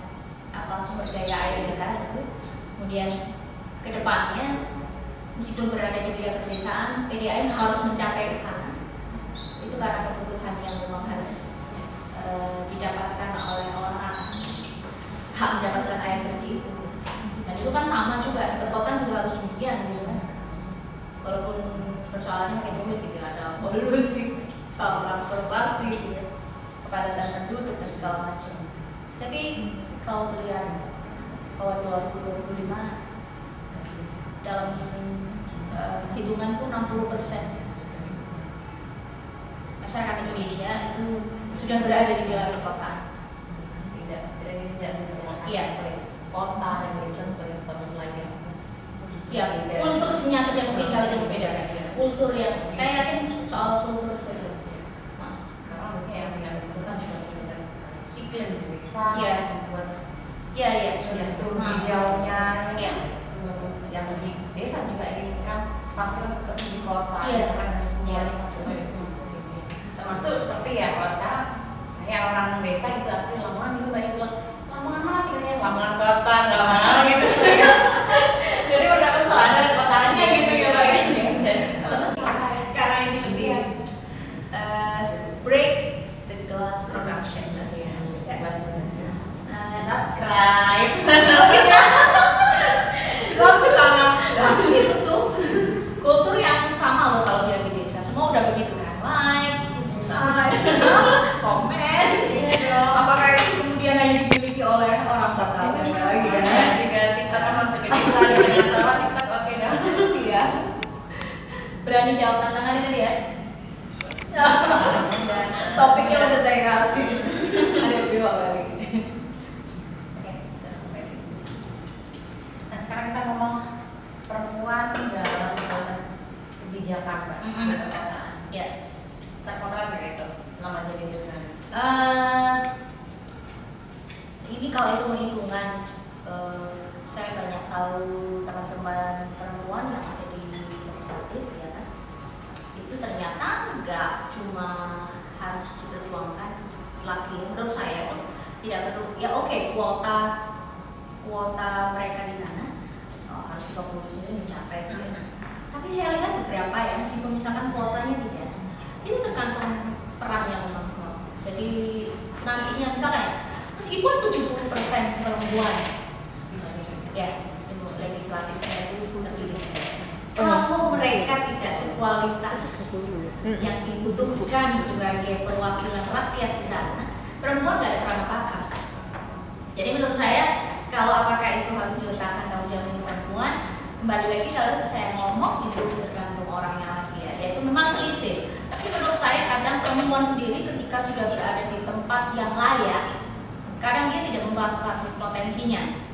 Speaker 1: sumber daya air kita gitu. Kemudian kedepannya meskipun berada di bidang pedesaan, PDAM harus mencapai ke sana. Itu karena kebutuhan yang memang harus didapatkan oleh orang atas hak mendapatkan air bersih itu. Dan itu kan sama juga di perkotaan juga harus demikian gitu kan. Walaupun persoalannya kayak rumit gitu, ada polusi, soal transportasi gitu, kepadatan penduduk dan segala macam. Tapi kalau melihat bahwa 2025 dalam hitungan itu 60% masyarakat Indonesia itu sudah berada di wilayah perkotaan.
Speaker 2: Tidak menjelaskan
Speaker 1: Iya,
Speaker 2: sebagai kota dan desa sebagai suatu wilayah.
Speaker 1: Ya, kulturnya saja mungkin kali berbeda. Kultur yang saya yakin soal kultur saja.
Speaker 2: Karena mungkin yang dengan itu kan juga sudah iklim desa,
Speaker 1: Iya.
Speaker 2: membuat
Speaker 1: Iya,
Speaker 2: sudah itu hijaunya,
Speaker 1: Iya.
Speaker 2: yang di desa juga ini kan fasilitas seperti di kota,
Speaker 1: Iya.
Speaker 2: kan dan semua
Speaker 1: Iya.
Speaker 2: fasilitas itu masuk ini. Termasuk seperti ya kalau saya orang desa itu asli Lamongan itu banyak bilang Lamongan mana tinggalnya Lamongan kota, nggak mana gitu. Jadi udah kan ada kotanya gitu ya Pak.
Speaker 1: Karena ini lebih break the glass production ya.
Speaker 2: Subscribe.
Speaker 1: Sebab karena itu tuh kultur yang sama loh kalau dia di desa. Semua udah begitu kan, like, komen. Apakah itu kemudian hanya dimiliki oleh orang Batak dan lagi kan?
Speaker 2: Jika kita kan masuk ke desa dengan sama kita oke dah.
Speaker 1: Iya. Berani jawab tantangan itu ya? Topiknya udah saya kasih. Ada dua kali.
Speaker 2: Nah sekarang kita ngomong perempuan dalam kebijakan Mbak.
Speaker 1: Ya.
Speaker 2: Terkontrak nggak itu selama jadi dosen?
Speaker 1: Ini kalau itu hitungan, saya banyak tahu teman-teman perempuan yang ada di legislatif ya kan, itu ternyata nggak cuma harus diperjuangkan lagi. Menurut saya tuh tidak perlu ya kuota mereka di sana harus 30% mencapai gitu ya. Tapi saya lihat beberapa ya, meskipun misalkan kuotanya tidak, itu tergantung peran yang memang. Jadi nantinya misalnya meskipun 70% perempuan ya legislatifnya itu terpilih, kalau mereka tidak kualitas yang dibutuhkan sebagai perwakilan rakyat di sana, perempuan nggak ada peran apa-apa. Jadi menurut saya, kalau apakah itu harus diletakkan tanggung jawab perempuan, kembali lagi kalau saya ngomong itu tergantung orangnya lagi ya. Yaitu memang klise. Tapi menurut saya kadang perempuan sendiri ketika sudah berada di tempat yang layak, kadang dia tidak memanfaatkan potensinya.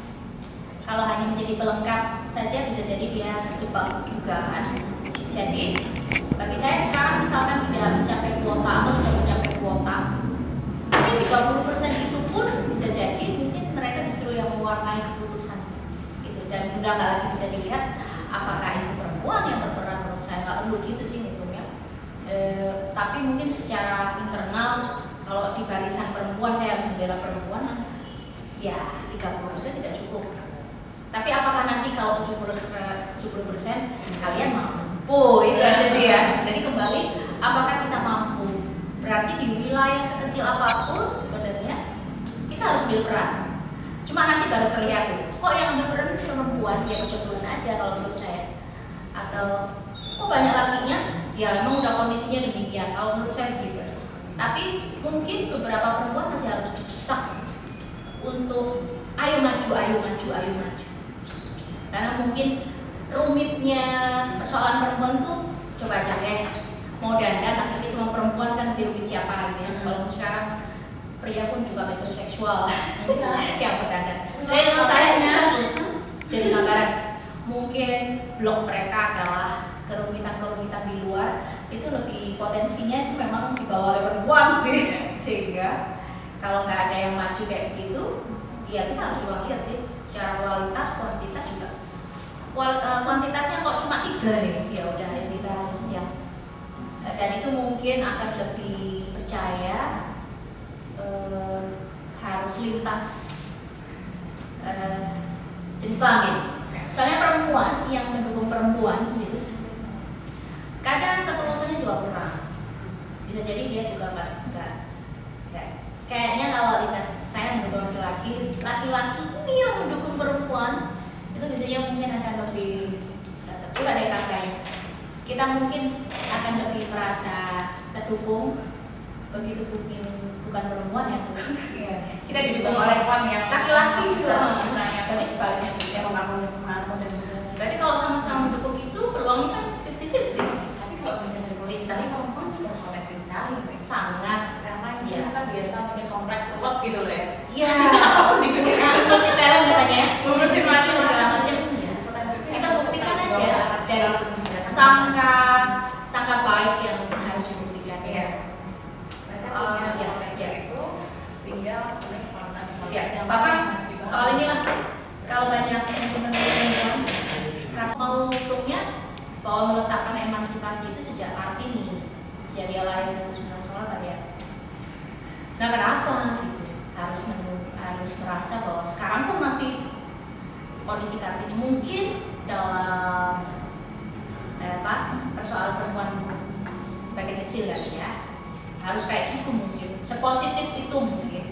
Speaker 1: Kalau hanya menjadi pelengkap saja bisa jadi dia terjebak juga kan. Jadi bagi saya sekarang misalkan tidak mencapai kuota atau sudah mencapai kuota, tapi 30% itu pun bisa jadi mungkin mereka justru yang mewarnai keputusan gitu. Dan udah nggak lagi bisa dilihat apakah itu perempuan yang berperan. Menurut saya nggak perlu gitu sih ngitungnya. Tapi mungkin secara internal kalau di barisan perempuan saya harus membela perempuan, ya 30% tidak cukup. Tapi apakah nanti kalau 70% kalian mampu, itu aja sih ya. Jadi kembali, apakah kita mampu? Berarti di wilayah sekecil apapun sebenarnya kita harus berperan. Cuma nanti baru terlihat kok yang berperan perempuan, ya kebetulan aja kalau menurut saya. Atau kok banyak lakinya? Ya memang udah kondisinya demikian. Kalau menurut saya begitu. Tapi mungkin beberapa perempuan masih harus didesak untuk ayo maju, ayo maju, ayo maju. Karena mungkin rumitnya persoalan perempuan tuh coba aja deh mau dandan laki-laki sama perempuan kan dirumit siapa gitu ya. Walaupun sekarang pria pun juga metroseksual yang berdandan. Jadi menurut saya jadi gambaran mungkin blok mereka adalah kerumitan-kerumitan di luar itu lebih potensinya itu memang dibawa oleh perempuan sih. Sehingga kalau nggak ada yang maju kayak begitu, ya kita harus coba lihat sih secara kualitas, kuantitas juga. Kuantitasnya kok cuma 3 nih, ya udah yang kita harus siap. Dan itu mungkin akan lebih percaya harus lintas jenis kelamin. Soalnya perempuan yang mendukung perempuan gitu, kadang ketulusannya juga kurang. Bisa jadi dia juga enggak. Kayaknya kalau saya mendukung laki-laki ini yang mendukung perempuan, itu biasanya mungkin akan lebih coba deh rasain. Kita mungkin akan lebih merasa terdukung begitu bukan perempuan yang kita didukung oleh perempuan yang laki-laki itu sebenarnya. Tadi sebaliknya kita membangun dan berarti kalau sama-sama mendukung itu peluangnya kan 50-50. Tapi kalau menjadi kualitas perempuan berpotensi sekali, sangat karena dia kan biasa punya kompleks selot gitu loh ya. Iya. Mungkin dalam katanya, mungkin macam segala macam. Kita buktikan aja dari sangka baik yang harus dibuktikan ya. Itu tinggal bahkan soal inilah kalau banyak teman-teman karena mau untuknya bahwa meletakkan emansipasi itu sejak Kartini jadi alai 1990 tadi ya. Nah kenapa gitu harus merasa bahwa sekarang pun masih kondisi Kartini mungkin dalam persoalan perempuan bagian kecil ya harus kayak gitu mungkin sepositif itu mungkin.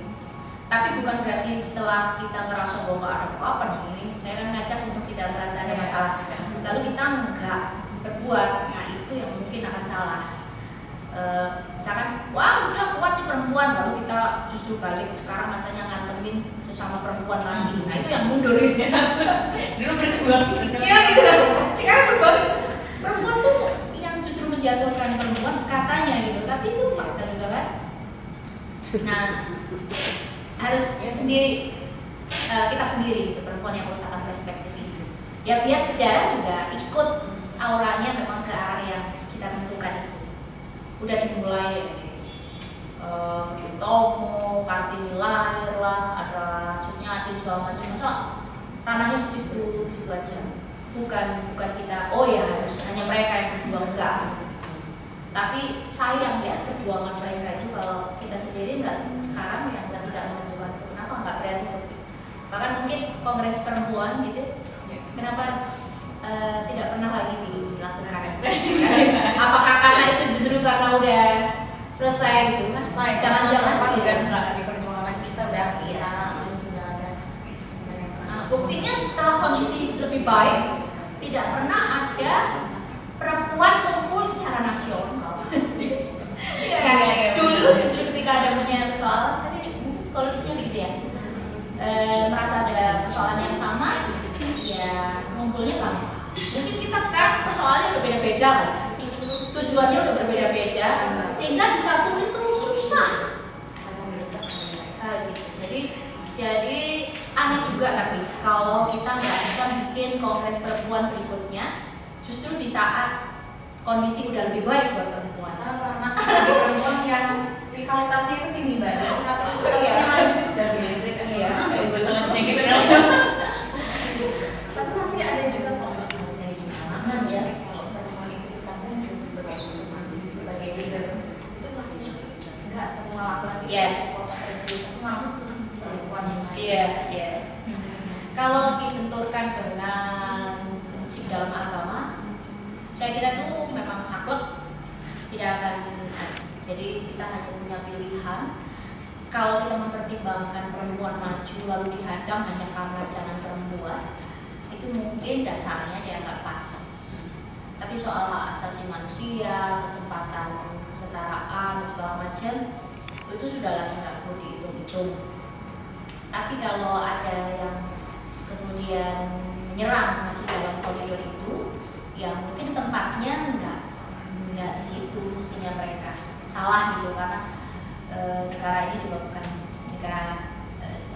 Speaker 1: Tapi bukan berarti setelah kita ngerasa bahwa ada apa-apa di sini, saya kan ngajak untuk tidak merasa ada masalah. Lalu kita enggak berbuat, nah itu yang mungkin akan salah. Misalkan, wah udah kuat nih perempuan, lalu kita justru balik sekarang rasanya ngantemin sesama perempuan lagi. Nah itu yang mundur ya. Dulu berjuang. Iya gitu kan. Sekarang berbalik. Perempuan tuh yang justru menjatuhkan perempuan katanya gitu, tapi itu fakta juga kan. Nah harus sendiri kita sendiri gitu, perempuan yang meletakkan perspektif itu ya biar sejarah juga ikut auranya memang ke arah yang kita tentukan itu udah dimulai di Tomo, Kartini lahir lah, ada Cutnya Adi segala macam masa ranahnya di situ aja bukan kita oh ya harus hanya mereka yang berjuang enggak gitu. Tapi sayang ya perjuangan mereka itu kalau kita sendiri nggak sekarang yang tidak menentukan itu kenapa nggak berani untuk bahkan mungkin kongres perempuan gitu kenapa tidak pernah lagi dilakukan apakah karena itu justru karena udah selesai gitu jangan-jangan
Speaker 2: tidak lagi perjuangan kita udah sudah ada
Speaker 1: buktinya setelah kondisi lebih baik tidak pernah ada perempuan kumpul secara nasional. Dulu justru ketika ada punya persoalan, tadi mungkin psikologisnya gitu ya, merasa ada persoalan yang sama, ya ngumpulnya gampang. Mungkin kita sekarang persoalannya udah beda-beda kan, tujuannya udah berbeda-beda, sehingga disatuin tuh susah. Gitu. Jadi aneh juga tapi kalau kita nggak bisa bikin kongres perempuan berikutnya, justru di saat kondisi udah lebih baik buat perempuan.
Speaker 2: Masih ada perempuan yang rivalitasnya itu tinggi banget. Satu maju itu sudah beda.
Speaker 1: Iya.
Speaker 2: Gue selanjutnya gitu kan. Tapi masih ada juga komitmen dari kalangan ya. Kalau perempuan itu kita muncul sebagai sebagai leader, itu masih nggak semua laki-laki support presiden mau perempuan.
Speaker 1: Iya. Kalau dibenturkan dengan prinsip dalam agama, saya kira itu memang saklek, tidak akan. Jadi kita hanya punya pilihan. Kalau kita mempertimbangkan perempuan maju lalu dihadang hanya karena jalan perempuan, itu mungkin dasarnya aja nggak pas. Tapi soal hak asasi manusia, kesempatan, kesetaraan, segala macam, itu sudah lagi nggak perlu dihitung-hitung. Tapi kalau ada yang kemudian menyerang masih dalam koridor itu, ya mungkin tempatnya nggak di situ mestinya mereka salah gitu, karena negara ini juga bukan negara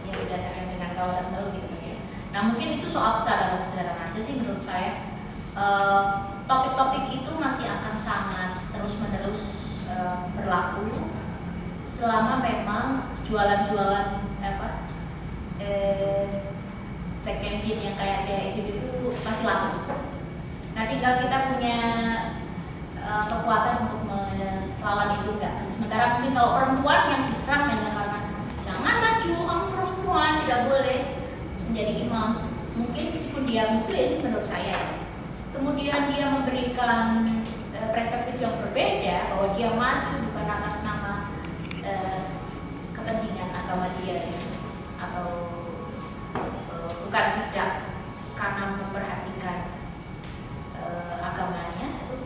Speaker 1: yang didasarkan dengan kau dan tahu gitu ya. Nah mungkin itu soal kesadaran aja sih menurut saya. Topik-topik itu masih akan sangat terus-menerus berlaku selama memang jualan-jualan black campaign yang kayak gitu masih laku. Nah tinggal kita punya kekuatan untuk melawan itu enggak. Sementara mungkin kalau perempuan yang diserang hanya karena jangan maju, kamu perempuan tidak boleh menjadi imam. Mungkin meskipun dia muslim menurut saya, kemudian dia memberikan perspektif yang berbeda bahwa dia maju bukan atas nama kepentingan agama dia atau bukan tidak karena memperhatikan agamanya, itu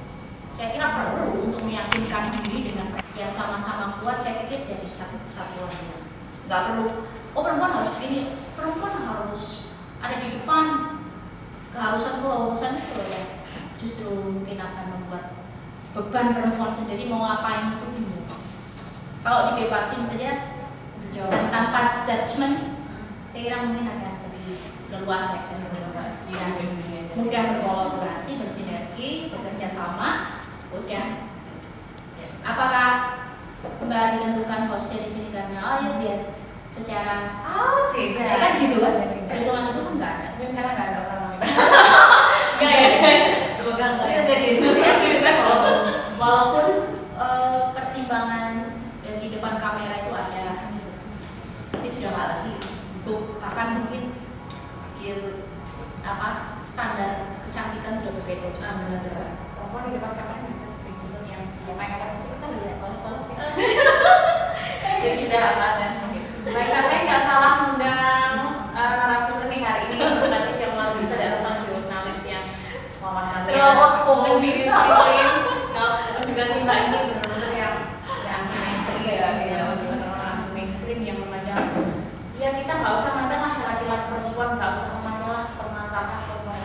Speaker 1: saya kira perlu untuk meyakinkan diri dengan yang sama-sama kuat. Saya pikir jadi satu kesatuan. Nggak perlu, oh perempuan harus begini, perempuan harus ada di depan. Keharusan itu ya justru mungkin akan membuat beban perempuan sendiri mau ngapain itu bingung. Kalau dibebasin saja dan tanpa judgement, saya kira mungkin akan lebih leluasa dan mudah berkolaborasi, bersinergi, bekerja sama, udah. Apakah Mbak ditentukan hostnya di sini karena ya biar secara saya kan gitu kan, perhitungan itu kan nggak ada.
Speaker 2: Mungkin karena nggak ada orang lain.
Speaker 1: Nggak ya, coba gampang. Jadi sebenarnya gitu kan, walaupun pertimbangan di depan kamera itu ada, tapi sudah nggak lagi. Bahkan mungkin standar kecantikan sudah berbeda juga.
Speaker 2: Perempuan di depan kamera itu yang makeup itu kita lihat polos-polos ya. Jadi sudah ada. Baiklah, saya nggak salah mengundang narasumber nih hari ini perspektif yang luar biasa dari seorang jurnalis yang wawasannya
Speaker 1: Outspoken
Speaker 2: disiplin. Outspoken juga sih Mbak, ini benar-benar yang anti mainstream ya, benar-benar anti mainstream yang memandang ya kita nggak usah mandang lah laki-laki perempuan, nggak usah memandang lah permasalahan perempuan.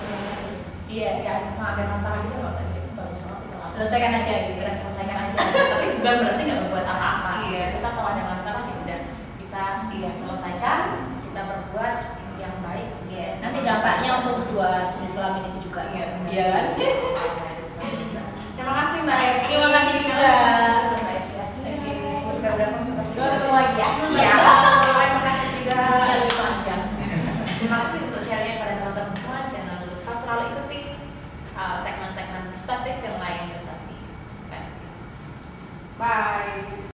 Speaker 2: Iya, ya ada masalah gitu nggak usah jadi bagus banget sih.
Speaker 1: Selesaikan aja gitu.
Speaker 2: Selesaikan aja. Tapi bukan berarti nggak membuat apa-apa.
Speaker 1: Iya.
Speaker 2: Kita kalau ada masalah ya udah kita selesaikan, kita berbuat yang baik.
Speaker 1: Iya. Nanti dampaknya untuk dua jenis kelamin itu juga.
Speaker 2: Iya.
Speaker 1: Iya.
Speaker 2: Terima kasih Mbak Eki.
Speaker 1: Terima kasih juga.
Speaker 2: Oke. Mudah-mudahan
Speaker 1: ketemu lagi ya.
Speaker 2: Iya. Terima kasih juga.
Speaker 1: Lebih panjang.
Speaker 2: Terima kasih untuk share-nya pada teman-teman semua. Jangan lupa selalu ikuti segmen-segmen perspektif yang lain tetap di perspektif. Bye.